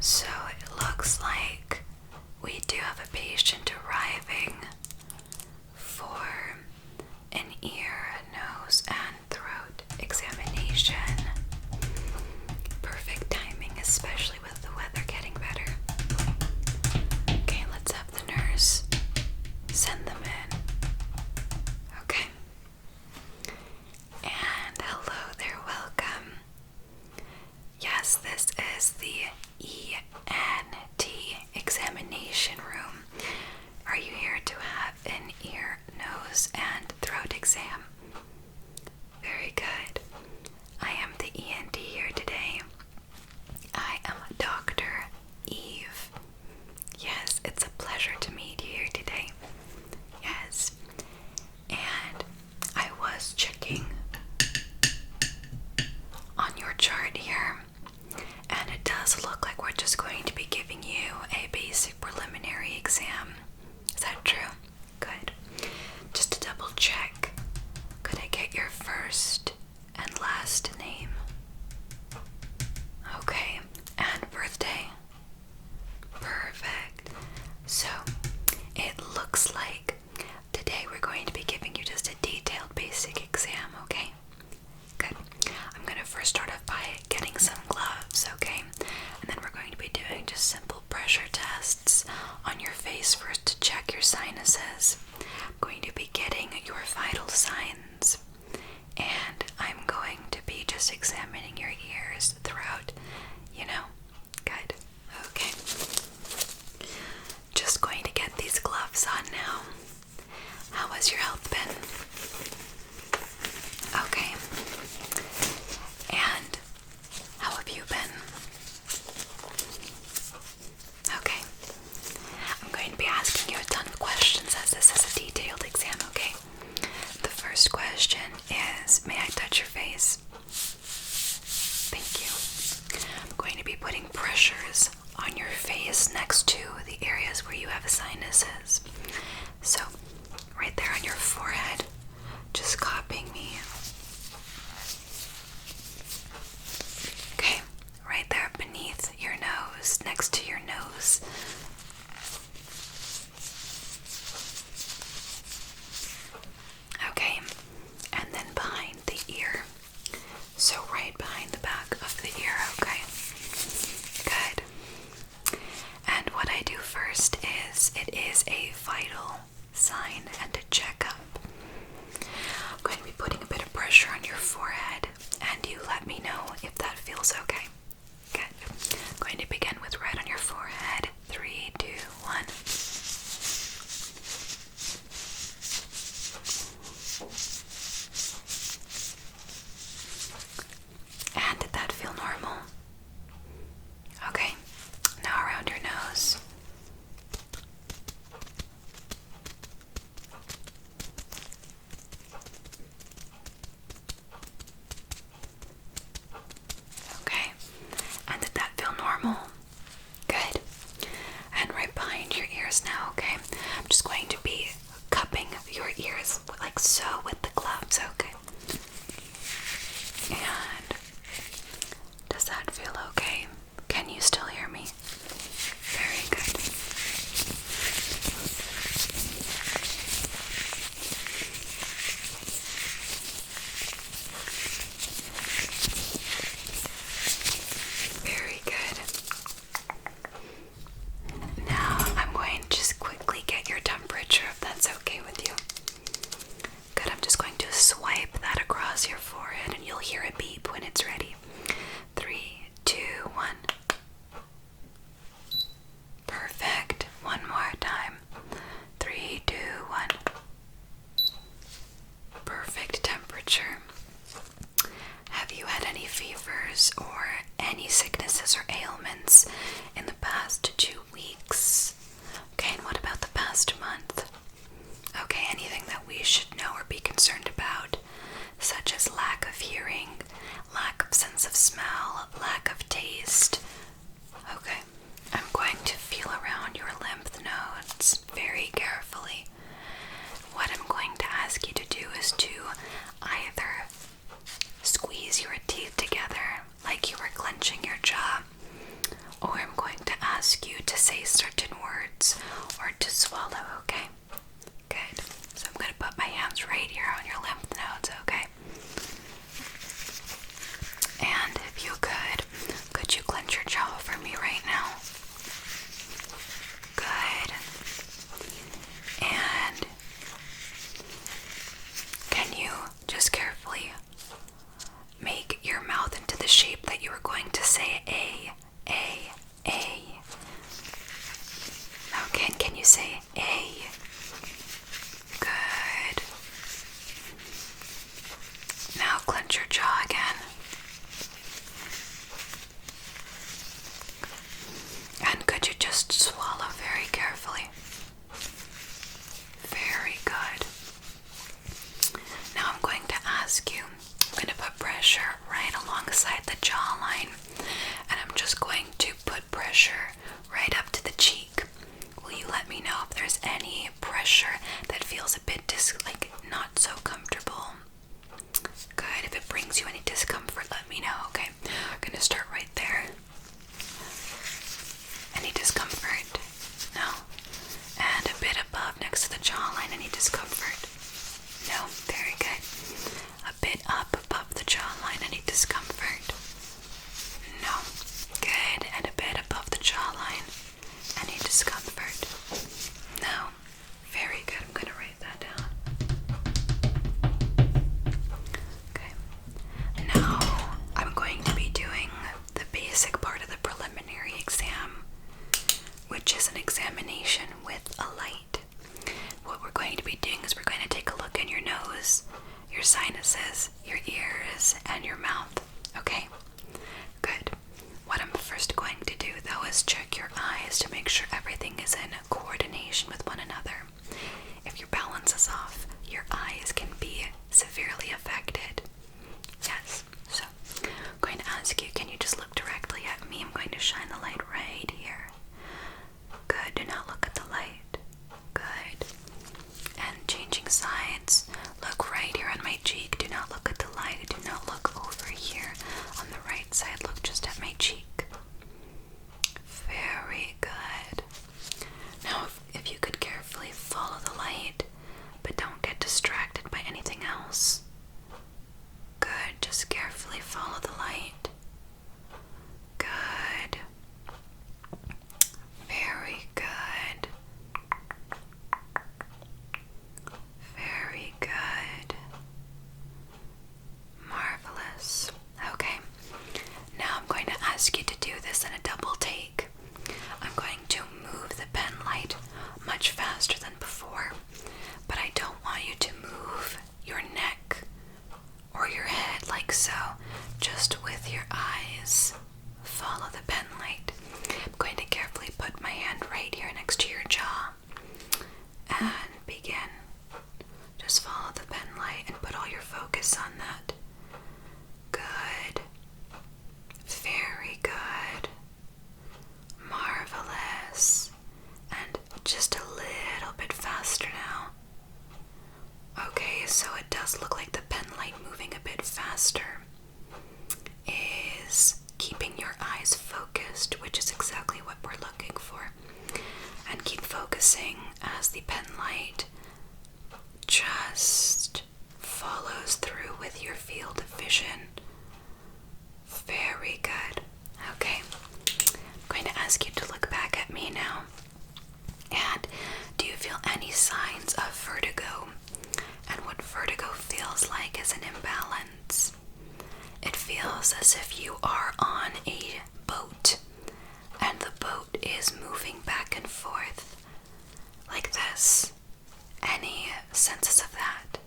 So it looks like we do have a patient arriving for an ear, nose, and throat examination. Perfect timing, especially with the weather getting better. Okay, let's have the nurse send them in. Okay. And hello there, welcome. Yes, this is the ENT examination room. Are you here to have an ear, nose, and throat exam? Very good. I am the ENT here today. I am Dr. Eve. Yes, it's a pleasure to meet you here today. Yes. And I was checking on your chart here, and it does look like we're just going to be giving you a basic preliminary exam. Is that true? Good. Just to double check, could I get your first and last name? Okay. And birthday? Perfect. So, it looks like today we're going to be giving you just a detailed basic exam, okay? Good. I'm going to first start off by getting some gloves, okay? And then we're going to be doing just simple pressure tests on your face first to check your sinuses. I'm going to be getting your vital signs. And I'm going to be just examining your ears, throat, Good. Okay. Just going to get these gloves on now. How has your health been? Okay. And how have you been? Okay. I'm going to be asking you a ton of questions as this is a detailed exam, okay? The first question is, may I touch your face? Thank you. I'm going to be putting pressures on your face next to the areas where you have sinuses. So, right there on your forehead, just copying me. Okay, right there beneath your nose, next to your nose. Okay, and then behind the ear. So right behind the back of the ear, okay? Good. And what I do first is, it is a vital sign and a checkup. I'm going to be putting a bit of pressure on your forehead, and you let me know if that feels okay. Good. I'm going to begin with right on your forehead. 3, 2, 1. And did that feel normal? Okay. Now around your nose. Okay. And did that feel normal? Good. And right behind your ears now, okay? I'm just going to be cupping your ears like so with the gloves, okay? And does that feel okay? Can you still hear me? Very good. Very good. Now I'm going to just quickly get your temperature if that's okay with you. Good, I'm just going to swipe that across your forehead and you'll hear a beep when it's ready. 3, 2, 1. Perfect. One more time. 3, 2, 1. Perfect temperature. Have you had any fevers or any sicknesses or ailments in the past 2 weeks? Okay, and what about the past month? Okay, anything that we should know or be concerned about, such as lack of hearing, lack of sense of smell, lack of taste? Okay, I'm going to feel around your lymph nodes very carefully. What I'm going to ask you to do is to either squeeze your teeth together like you were clenching your jaw, or I'm going say A, A, A. Okay, and can you say A? Good. Now clench your jaw again. And could you just swallow very carefully? Very good. Now I'm going to ask you, I'm going to put pressure right alongside the jawline, and I'm just going to put pressure right up to the cheek. Will you let me know if there's any pressure that feels a bit not so comfortable? Good. If it brings you any discomfort, let me know, okay? We're going to start right there. Any discomfort? No? And a bit above next to the jawline, any discomfort? No? Very good. A bit up above the jawline, any discomfort? No? Good. And a bit above the jawline, any discomfort? No? Very good. I'm going to write that down. Okay. Now I'm going to be doing the basic part of the preliminary exam, which is an examination with a light. What we're going to be doing is we're going to take a look in your nose, your sinuses, your ears, and your mouth. Okay? Good. What I'm first going to do, though, is check your eyes to make sure everything is in coordination with one another. If your balance is off, your eyes can be severely affected. Yes. So, I'm going to ask you, can you just look directly at me? I'm going to shine the light right here. Good. Do not look at the light. Good. And changing sides. Look right here on my cheek. Do not look at the light. Do not look over here on the right side. Look just at my cheek. Very good. Now, if you could carefully follow the light, but don't get distracted by anything else. Good. Just carefully follow the light. Good. Very good. Very good. Marvelous. Okay. Now I'm going to ask you to do this in a double take. I'm going to move the pen light much faster than before, but I don't want you to move your neck or your head like so, just with your eyes. Follow the pen light. I'm going to carefully put my hand right here next to your jaw and begin. Just follow the pen light and put all your focus on that. Good. Very good. Marvelous. And just a little bit faster now. Okay, so it does look like the pen light moving a bit faster is keeping your eyes focused, which is exactly what we're looking for. And keep focusing as the pen light just follows through with your field of vision. Very good. Okay. I'm going to ask you to look back at me now. And do you feel any signs of vertigo? And what vertigo feels like is an imbalance. It feels as if you are on a boat, and the boat is moving back and forth like this. Any senses of that?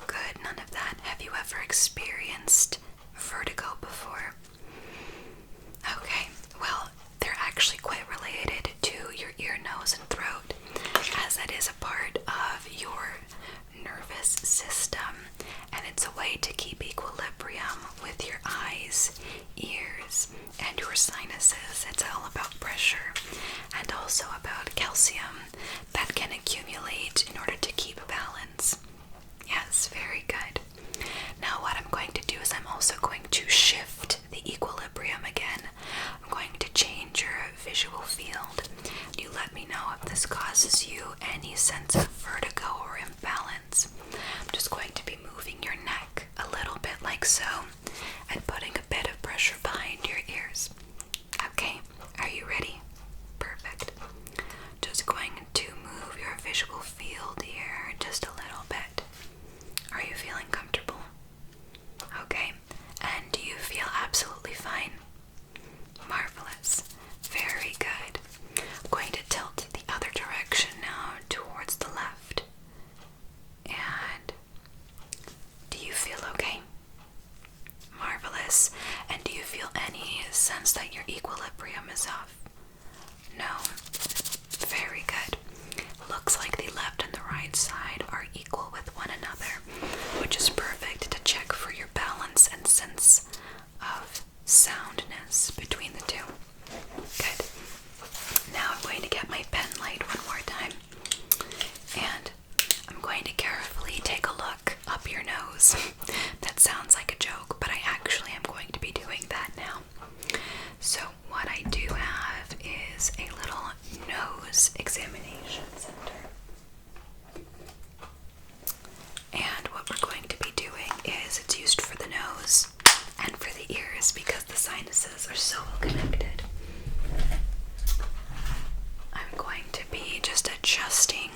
Good, none of that. Have you ever experienced vertigo before? Okay, well, they're actually quite related to your ear, nose, and throat, as that is a part of your nervous system, and it's a way to keep equilibrium with your eyes, ears, and your sinuses. It's all about pressure and also about calcium that can accumulate in order to keep balance. Yes, very good. Now what I'm going to do is I'm also going to shift the equilibrium again. I'm going to change your visual field. You let me know if this causes you any sense of vertigo or imbalance. I'm just going to be moving your neck a little bit like so and putting a bit of pressure behind your ears. Okay, are you ready? Perfect. Just going to move your visual field here just a little bit. Are you feeling comfortable? Okay, and do you feel absolutely fine? that your equilibrium is off? No? Very good. Looks like the left and the right side are equal with one another, which is perfect to check for your balance and sense of soundness between the two. Good. Now I'm going to get my pen light one more time, and I'm going to carefully take a look up your nose. That sounds like a joke, but I actually am going to be doing that now. So what I do have is a little nose examination center. And what we're going to be doing is, it's used for the nose and for the ears because the sinuses are so well connected. I'm going to be just adjusting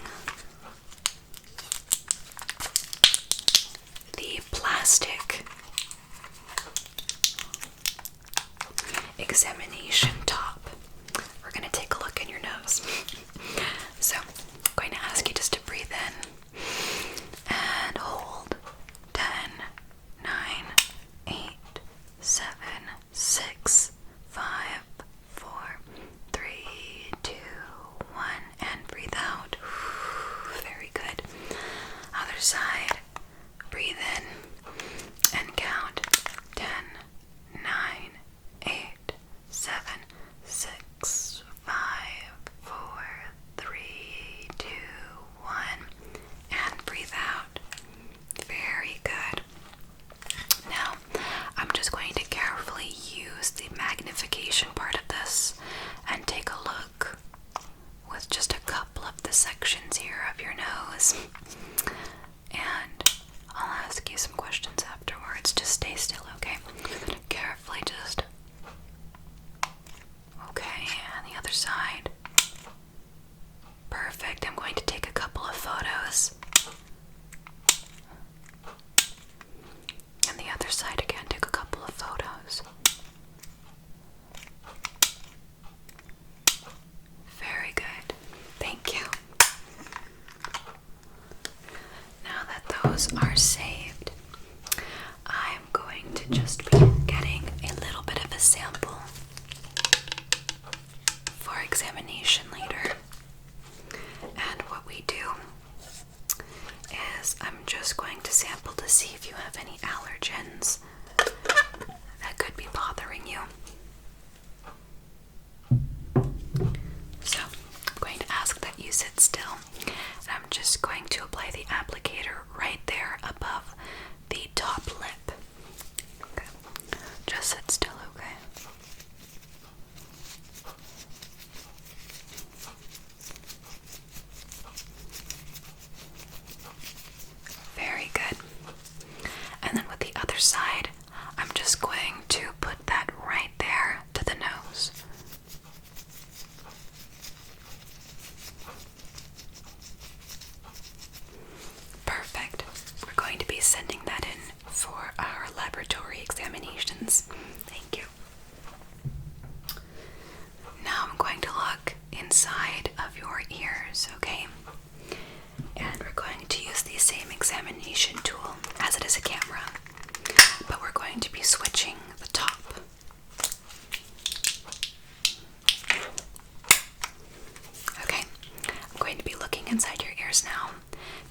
the plastic examination top. We're going to take a look in your nose. So I'm going to ask you just to breathe in and hold. 10, 9, 8, 7, 6, 5, 4, 3, 2, 1, and breathe out. Very good. Other side. Breathe in and count. 10, 9, 8, 7, 6, 5, 4, 3, 2, 1, and breathe out. Very good. Now, I'm just going to carefully use the magnification part of this and take a look with just a couple of the sections here of your nose. And I'll ask you some questions afterwards. Just stay still, okay? Carefully just... Okay, and the other side. Perfect. I'm going to take a couple of photos. And the other side again, take a couple of photos. Very good. Thank you. Now that those are saved, I'm going to just be getting a little bit of a sample for examination later. And what we do is I'm just going to sample to see if you have any allergens that could be bothering you. So I'm going to ask that you sit still, and I'm just going to apply the applicator right there above the top lip. Okay. Just sit still, okay? Very good. And then with the other side, I'm just going to put that right there to the nose. Perfect. We're going to be sending that in for our laboratory examinations. Thank you. Now I'm going to look inside of your ears, okay? And we're going to use the same examination tool as it is a camera, but we're going to be switching the top. Okay, I'm going to be looking inside your ears now.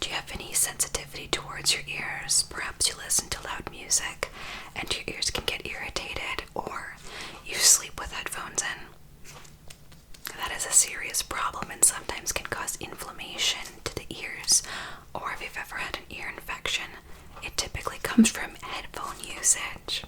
Do you have any sensitivity towards your ears? Perhaps you listen to loud music and your ears can get irritated, or you sleep with headphones in. That is a serious problem and sometimes can cause inflammation to the ears, or if you've ever had an ear infection, it typically comes from headphone usage.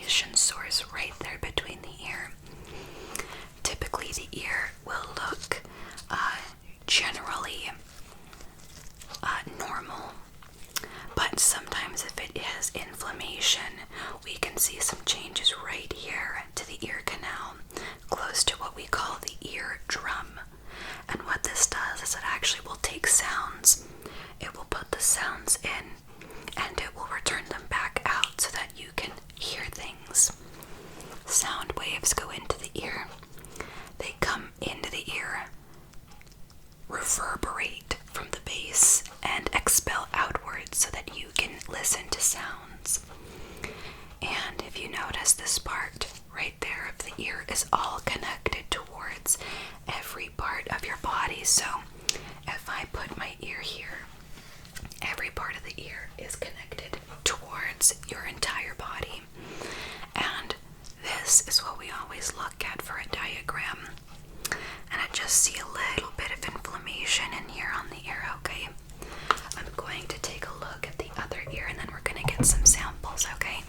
inflammation source right there between the ear. Typically, the ear will look generally normal, but sometimes if it is inflammation, we can see some changes right here to the ear canal, close to what we call the ear drum. And what this does is it actually will take sounds, it will put the sounds in, and it will return them back out so that you can hear things. Sound waves go into the ear, they come into the ear, reverberate from the base, and expel outwards so that you can listen to sounds. And if you notice, this part right there of the ear is all connected towards every part of your body. So if I put my ear here, every part of the ear is connected towards your entire body. And this is what we always look at for a diagram. And I just see a little bit of inflammation in here on the ear, okay? I'm going to take a look at the other ear, and then we're going to get some samples, okay?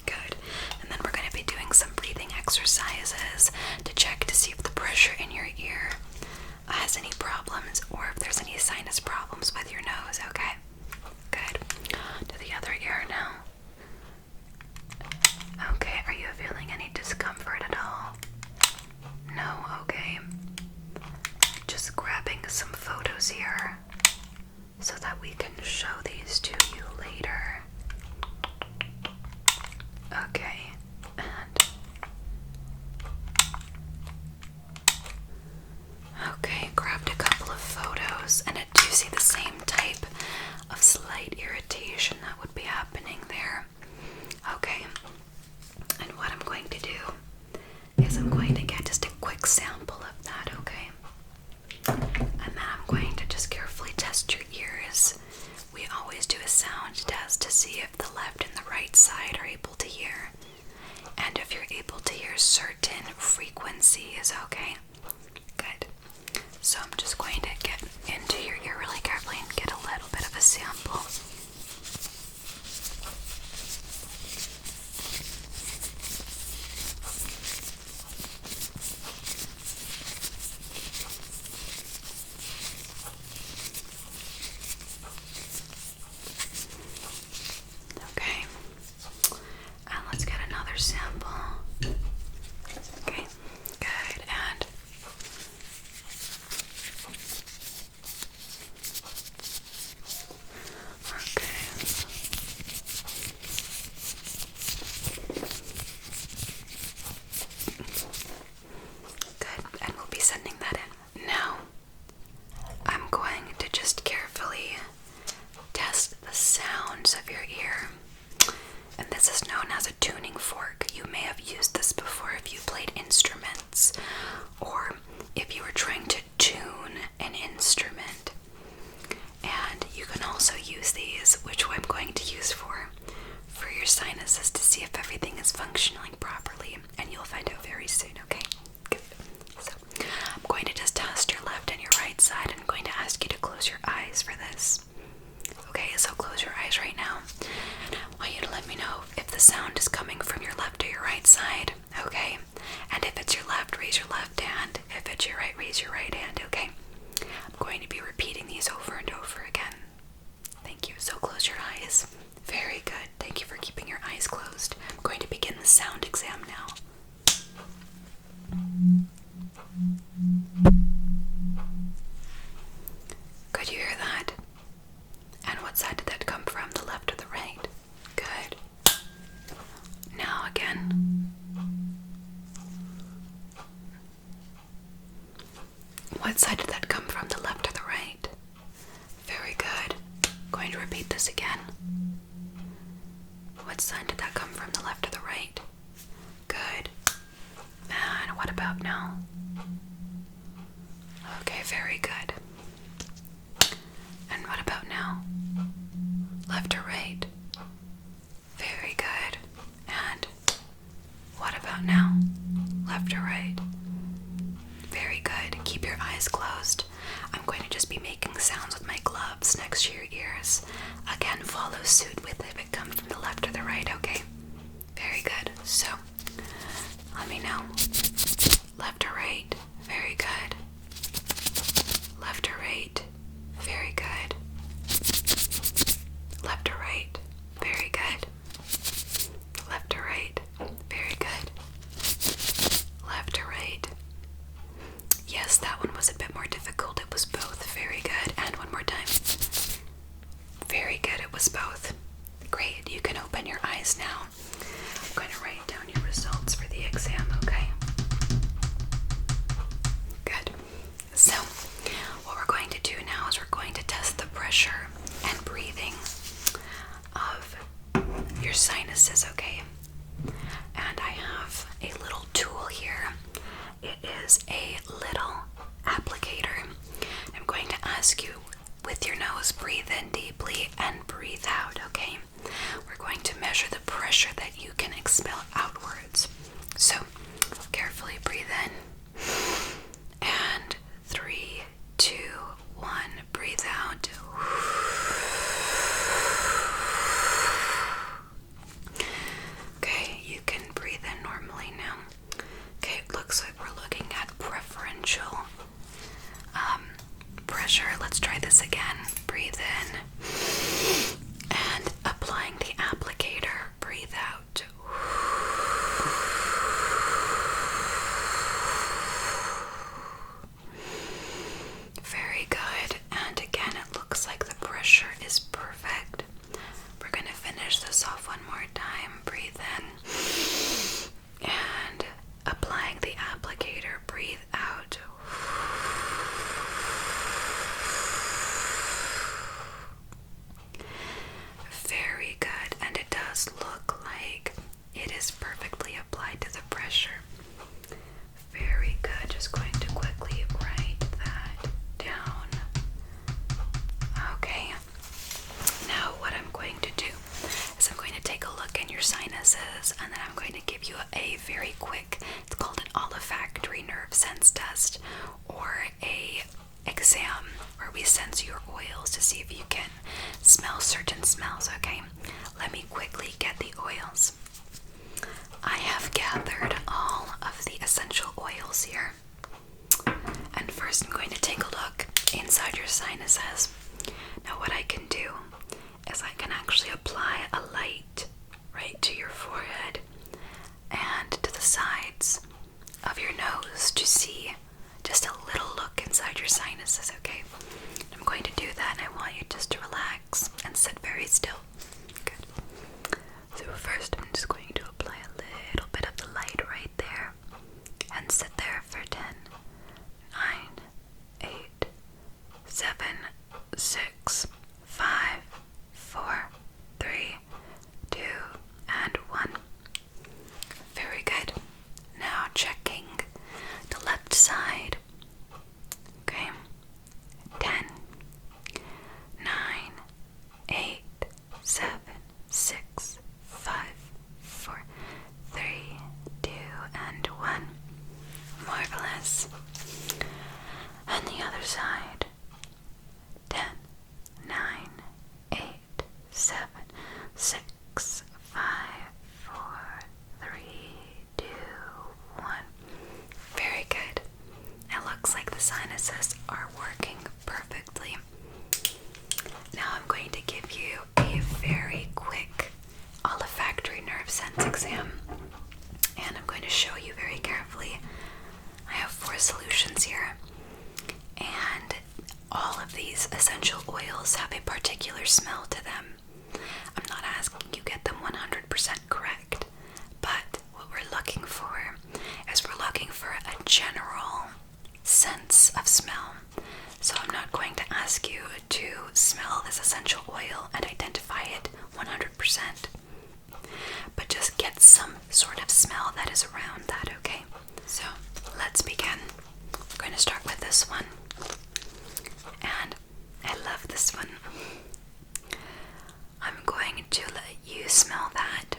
Good. And then we're going to be doing some breathing exercises to check to see if the pressure in your ear has any problems, or if there's any sinus problems with your nose, okay? Good. To the other ear now. Okay, are you feeling any discomfort at all? No, okay. Just grabbing some photos here so that we can show these to you later. Okay, and okay, grabbed a couple of photos, and do you see the same type of slight irritation that would be happening there? Okay, and what I'm going to do is I'm going to get just a quick sample of that, okay? And then I'm going to just carefully test your ears. We always do a sound test to see if the left and the right side are able to hear, and if you're able to hear certain frequencies, okay? Good. So I'm just going to get into your ear really carefully and get a little bit of a sample. Okay, and let's get another sample. Okay, good, and okay. Good, and we'll be sending that in. Now, I'm going to just carefully test the sounds of your ear. And this is known as a tuning fork. You may have used this before if you played instruments, or if you were trying to tune an instrument. And you can also use these, which I'm going to use for your sinuses, to see if everything is functioning properly. And you'll find out very soon, okay? Good. So I'm going to just test your left and your right side. I'm going to ask you to close your eyes for this. Okay, so close your eyes right now. I want you to let me know if the sound is coming from your left or your right side, okay? And if it's your left, raise your left hand. If it's your right, raise your right hand, okay? I'm going to be repeating these over and over again. Thank you. So close your eyes. Very good. Thank you for keeping your eyes closed. I'm going to begin the sound exam now. Could you hear that? And what side did that come from, the left or the right? Good. Now again. What side did that come from, the left or the right? Very good. Going to repeat this again. What side did that come from, the left or the right? Good. And what about now? Okay, very good. And what about now? Left or right? Very good. And what about now? Left or right? Very good. Keep your eyes closed. I'm going to just be making sounds with my gloves next to your ears. Again, follow suit with if it comes from the left or the right, okay? Very good. So, let me know. Left or right? Very good. Left or right? Very good. Left or right? Very good. Left or right? Very good. Left or right? Yes, that one was a bit more difficult. It was both. Very good. And one more time. Very good. It was both. Great. You can open your eyes now. I'm going to write down your results for the exam, okay? Good. So, what we're going to do now is we're going to test the pressure and breathing of your sinuses, okay? And I have a little tool here. It is a little applicator. I'm going to ask you with your nose, breathe in deeply and breathe out, okay? We're going to measure the pressure that you can expel outwards. So, carefully breathe in. And 3, 2, 1, breathe out. Okay, you can breathe in normally now. Okay, it looks like we're looking at preferential pressure. Let's try this again. Breathe in. And applying the applicator, breathe out. Very good. And again, it looks like the pressure is perfect. We're going to finish this off one more time. Breathe in. And applying the applicator, breathe out. Very good. And it does look like it is perfectly applied to the pressure. Very good. Just going to quickly write that down. Okay. Now what I'm going to do is I'm going to take a look in your sinuses, and then I'm going to give you a very quick, it's called an olfactory nerve sense test, or a exam where we sense your oils to see if you can smell certain smells, okay? Let me quickly get the oils. I have gathered all of the essential oils here. And first I'm going to take a look inside your sinuses. Now what I can do is I can actually apply a light right to your forehead and to the sides of your nose to see just a little look inside your sinuses, okay? I'm going to do that, and I want you just to relax and sit very still. Good. So first I'm just going to apply a little bit of the light right there and sit there for 10, 9, 8, 7, 6, 5, 4, 3, 2, and 1. Very good. Now checking the left side. Okay. 10, 9, 8, 7, 6, 5, 4, 3, 2, and 1. Marvelous. And the other side. 10, 9, 8, 7, 6, 5, 4, 3, 2, 1. Very good. It looks like the sinuses are working perfectly. Now I'm going to give you a very quick olfactory nerve sense exam. And I'm going to show you very carefully. I have 4 solutions here. And all of these essential oils have a particular smell to them. I'm not asking you get them 100% correct, but what we're looking for is we're looking for a general sense of smell. So I'm not going to ask you to smell this essential oil and identify it 100%, but just get some sort of smell that is around that, okay? So let's begin. We're going to start with this one. And I love this one. I'm going to let you smell that.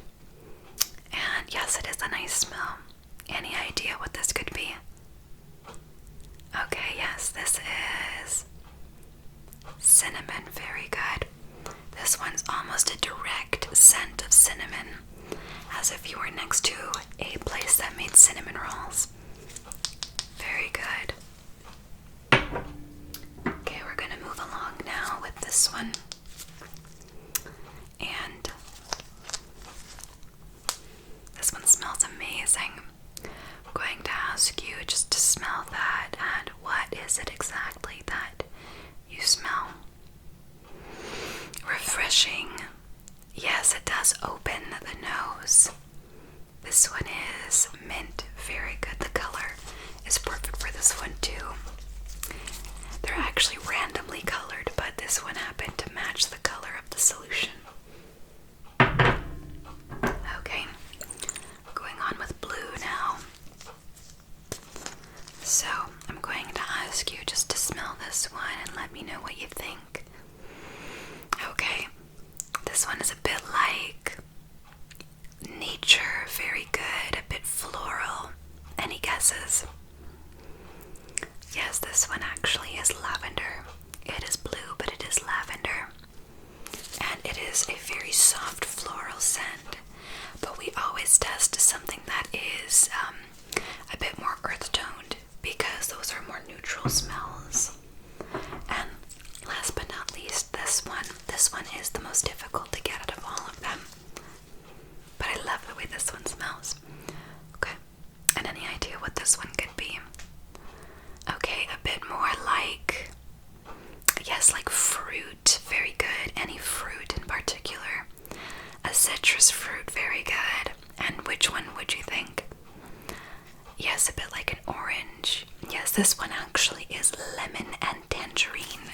And yes, it is a nice smell. Any idea what this could be? Okay, yes, this is cinnamon. Very good. This one's almost a direct scent of cinnamon, as if you were next next to a place that made cinnamon rolls. Very good. Okay, we're gonna move along now with this one. And this one smells amazing. I'm going to ask you just to smell that, and what is it exactly that you smell? Refreshing. Yes, it does open the nose. This one is mint. Very good. The color is perfect for this one too. They're actually randomly colored, but this one happened to match the color of the solution. Okay, going on with blue now. So, I'm going to ask you just to smell this one and let me know what you think. Okay, this one is a bit like nature, very good, a bit floral. Any guesses? Yes, this one actually is lavender. It is blue, but it is lavender. And it is a very soft floral scent. But we always test something that is a bit more earth-toned, because those are more neutral smells. And last but not least, this one. This one is the most difficult to get out of all of them. But I love the way this one smells. Okay, and any idea what this one could be? Okay, a bit more like, yes, like fruit. Very good. Any fruit in particular? A citrus fruit. Very good. And which one would you think? Yes, a bit like an orange. Yes, this one actually is lemon and tangerine,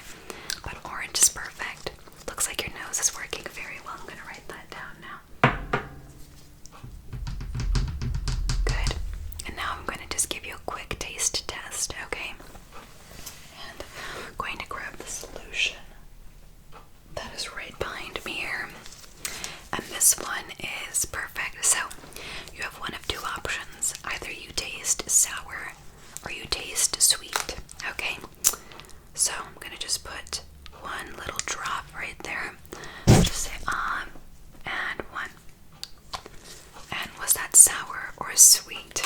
but orange is perfect. Looks like your nose is working very well. I'm going to write that down now. Good. And now I'm going to just give you a quick taste test, okay? And I'm going to grab the solution that is right behind me here. And this one is perfect. So you have one of two options. Either you taste sour or you taste sweet, okay? So I'm going to just put one little drop right there. Just say and one. And was that sour or sweet?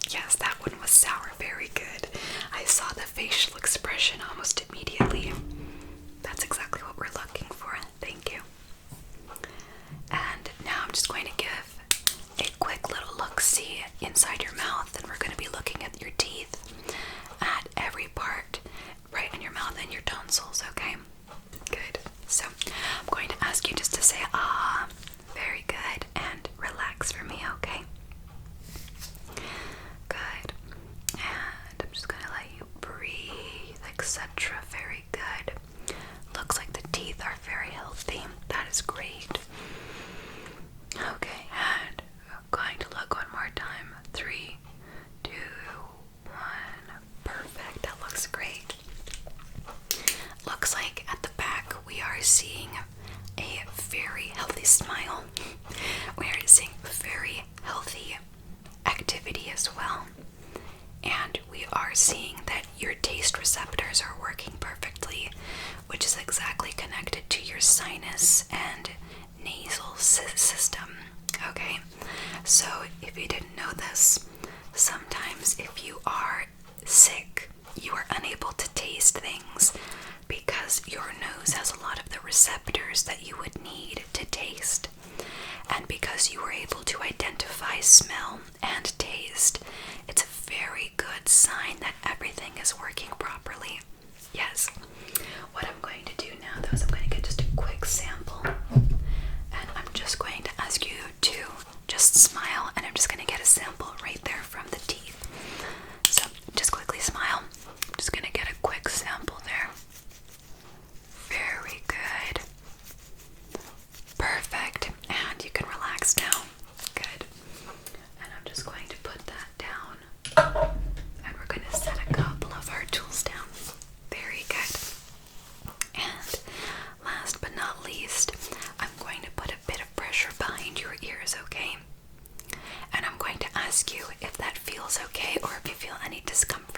Yes, that one was sour. Very good. I saw the facial expression almost immediately. That's exactly what we're looking for. Thank you. And now I'm just going to give a quick little look-see inside your mouth, and we're going to be looking at your teeth, at every part right in your mouth and your tonsils, okay? Good. So I'm going to ask you just to say very good, and relax for me, okay? Good. And I'm just going to let you breathe, etc. Very good. Looks like the teeth are very healthy. That is great. Okay, and I'm going to look one more time. 3, 2, 1. Perfect. That looks great. Looks like at the back we are seeing a very healthy smile. We are seeing very healthy activity as well. And we are seeing that your taste receptors are working perfectly, which is exactly connected to your sinus and nasal system. Okay, so if you didn't know this, sometimes if you are sick, you are unable to taste things because your nose has a lot of the receptors that you would need to taste. And because you were able to identify smell and taste, it's a very good sign that everything is working properly. Yes. What I'm going to do now, though, is I'm going to get just a quick sample. And I'm just going to ask you to just smile, and I'm just going to get a sample right there from the teeth. So just quickly smile. I'm just going to get a quick sample there. Very good. Perfect. And you can relax now. Good. And I'm just going to put that down. And we're going to set a couple of our tools down. Very good. And last but not least, I'm going to put a bit of pressure behind your ears, okay? And I'm going to ask you if that feels okay or if you feel any discomfort.